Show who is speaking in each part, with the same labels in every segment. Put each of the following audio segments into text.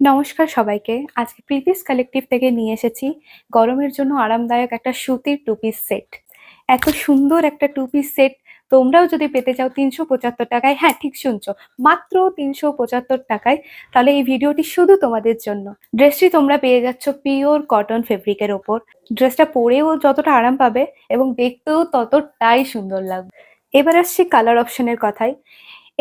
Speaker 1: নমস্কার সবাইকে। আজকে প্রীতিস কালেকটিভ থেকে নিয়ে এসেছি গরমের জন্য আরামদায়ক একটা সুতির টু পিস সেট। এত সুন্দর একটা টু পিস সেট তোমরাও যদি পেতে চাও ৩৭৫ টাকায়, হ্যাঁ ঠিক শুনছো, মাত্র ৩৭৫ টাকায়, তাহলে এই ভিডিওটি শুধু তোমাদের জন্য। ড্রেসটি তোমরা পেয়ে যাচ্ছ পিওর কটন ফেব্রিকের ওপর। ড্রেসটা পরেও যতটা আরাম পাবে এবং দেখতেও ততটাই সুন্দর লাগবে। এবার আসছি কালার অপশনের কথায়।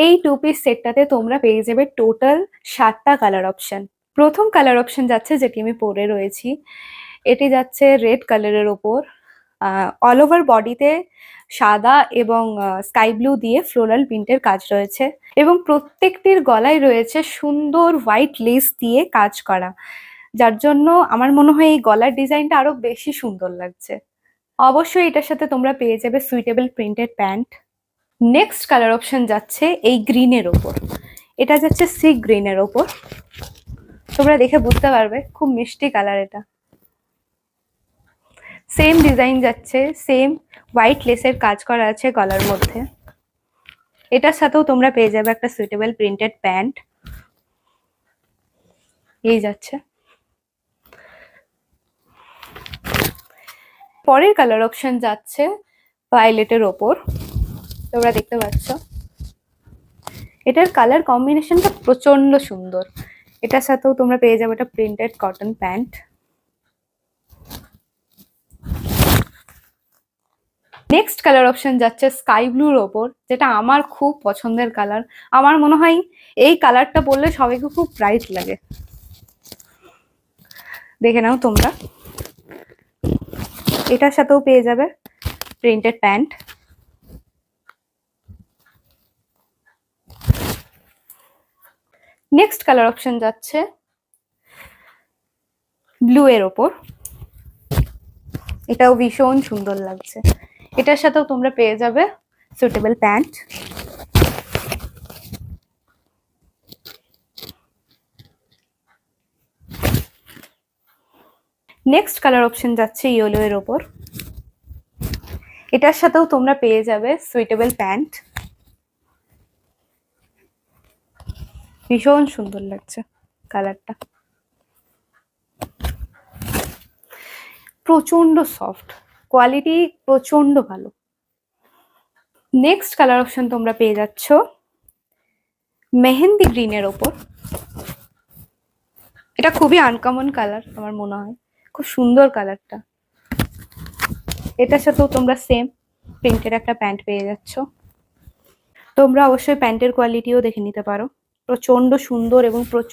Speaker 1: এই টু পিস সেটটাতে তোমরা পেয়ে যাবে টোটাল 7টা কালার অপশন। প্রথম কালার অপশন যাচ্ছে, যেটি আমি পরে রয়েছি, এটি যাচ্ছে রেড কালারের ওপর। অল ওভার বডিতে সাদা এবং স্কাই ব্লু দিয়ে ফ্লোরাল প্রিন্টের কাজ রয়েছে এবং প্রত্যেকটির গলায় রয়েছে সুন্দর হোয়াইট লেস দিয়ে কাজ করা, যার জন্য আমার মনে হয় এই গলার ডিজাইনটা আরো বেশি সুন্দর লাগছে। অবশ্যই এটার সাথে তোমরা পেয়ে যাবে suitable printed pant. Next colour option যাচ্ছে এই গ্রিনের ওপর। এটা যাচ্ছে সি গ্রিনের ওপর। তোমরা দেখে বুঝতে পারবে খুব মিষ্টি কালার এটা। সেম ডিজাইন যাচ্ছে, সেম হোয়াইট লেসের কাজ করা আছে গলার মধ্যে। এটার সাথেও তোমরা পেয়ে যাবে একটা সুইটেবল প্রিন্টেড প্যান্ট। এই যাচ্ছে। পরের কালার অপশন যাচ্ছে ভায়োলেটের ওপর। তোমরা দেখতে পাচ্ছ এটার কালার কম্বিনেশনটা প্রচন্ড সুন্দর। এটার সাথেও তোমরা পেয়ে যাবে একটা printed cotton pant. Next colour option যাচ্ছে স্কাই ব্লুর ওপর, যেটা আমার খুব পছন্দের কালার। আমার মনে হয় এই কালারটা পরলে সবাইকে খুব ব্রাইট লাগে। দেখে নাও তোমরা। এটার সাথেও পেয়ে যাবে printed pant. Next colour option যাচ্ছে ব্লু এর ওপর। এটাও ভীষণ সুন্দর লাগছে। এটার সাথেও তোমরা পেয়ে যাবে suitable pant. Next colour option যাচ্ছে ইয়েলো এর ওপর। এটার সাথেও তোমরা পেয়ে যাবে সুইটেবল প্যান্ট। ভীষণ সুন্দর লাগছে কালারটা, প্রচন্ড সফট, কোয়ালিটি প্রচন্ড ভালো। নেক্সট কালার অপশন তোমরা পেয়ে যাচ্ছ মেহেন্দি গ্রিনের ওপর। এটা খুবই আনকমন কালার, আমার মনে হয় খুব সুন্দর কালারটা। এটার সাথেও তোমরা সেম প্রিন্টের একটা প্যান্ট পেয়ে যাচ্ছ। তোমরা অবশ্যই প্যান্টের কোয়ালিটিও দেখে নিতে পারো, প্রচন্ড সুন্দর এবং